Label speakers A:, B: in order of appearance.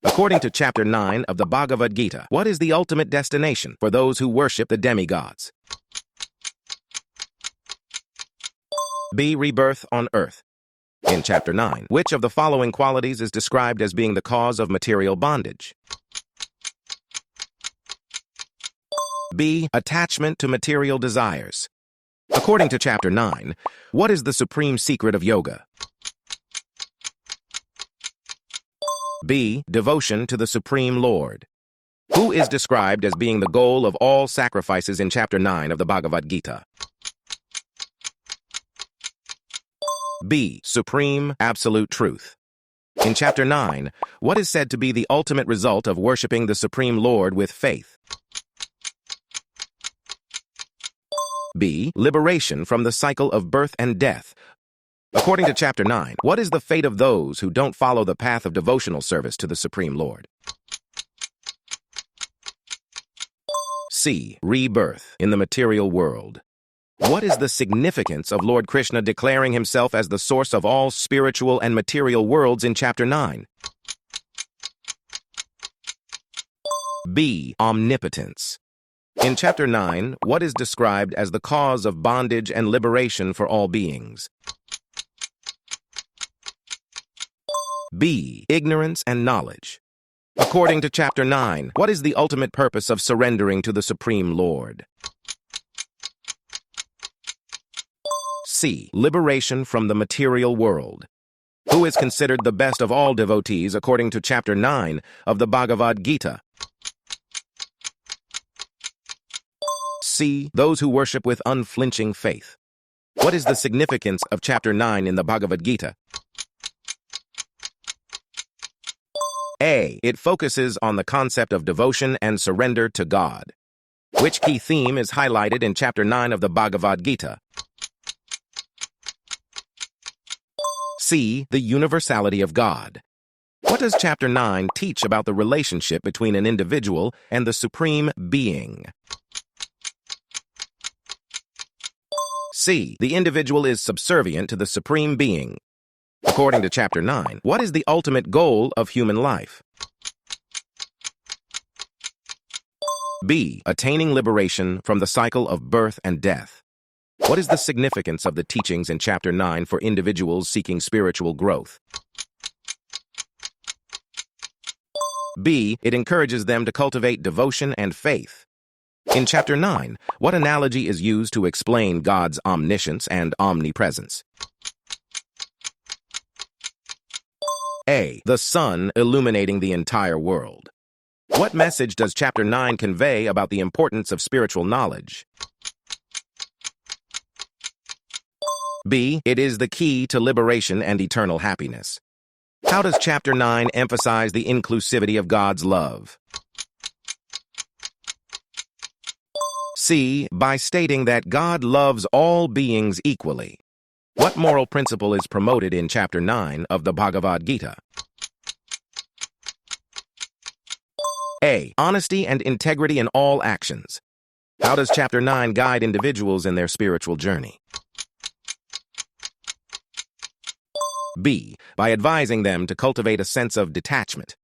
A: According to Chapter 9 of the Bhagavad Gita, what is the ultimate destination for those who worship the demigods? B. Rebirth on earth. In Chapter 9, which of the following qualities is described as being the cause of material bondage? B. Attachment to material desires. According to Chapter 9, what is the supreme secret of yoga? B. Devotion to the Supreme Lord. Who is described as being the goal of all sacrifices in Chapter 9 of the Bhagavad Gita? B. Supreme Absolute Truth. In Chapter 9, what is said to be the ultimate result of worshiping the Supreme Lord with faith? B. Liberation from the cycle of birth and death. According to Chapter 9, what is the fate of those who don't follow the path of devotional service to the Supreme Lord? C. Rebirth in the material world. What is the significance of Lord Krishna declaring himself as the source of all spiritual and material worlds in Chapter 9? B. Omnipotence. In Chapter 9, what is described as the cause of bondage and liberation for all beings? B. Ignorance and knowledge. According to Chapter 9, what is the ultimate purpose of surrendering to the Supreme Lord? C. Liberation from the material world. Who is considered the best of all devotees according to Chapter 9 of the Bhagavad Gita? C. Those who worship with unflinching faith. What is the significance of Chapter 9 in the Bhagavad Gita? A. It focuses on the concept of devotion and surrender to God. Which key theme is highlighted in Chapter 9 of the Bhagavad Gita? C. The universality of God. What does Chapter 9 teach about the relationship between an individual and the Supreme Being? C. The individual is subservient to the Supreme Being. According to Chapter 9, what is the ultimate goal of human life? B. Attaining liberation from the cycle of birth and death. What is the significance of the teachings in Chapter 9 for individuals seeking spiritual growth? B. It encourages them to cultivate devotion and faith. In Chapter 9, what analogy is used to explain God's omniscience and omnipresence? A. The sun illuminating the entire world. What message does Chapter 9 convey about the importance of spiritual knowledge? B. It is the key to liberation and eternal happiness. How does Chapter 9 emphasize the inclusivity of God's love? C. By stating that God loves all beings equally. What moral principle is promoted in Chapter 9 of the Bhagavad Gita? A. Honesty and integrity in all actions. How does Chapter 9 guide individuals in their spiritual journey? B. By advising them to cultivate a sense of detachment.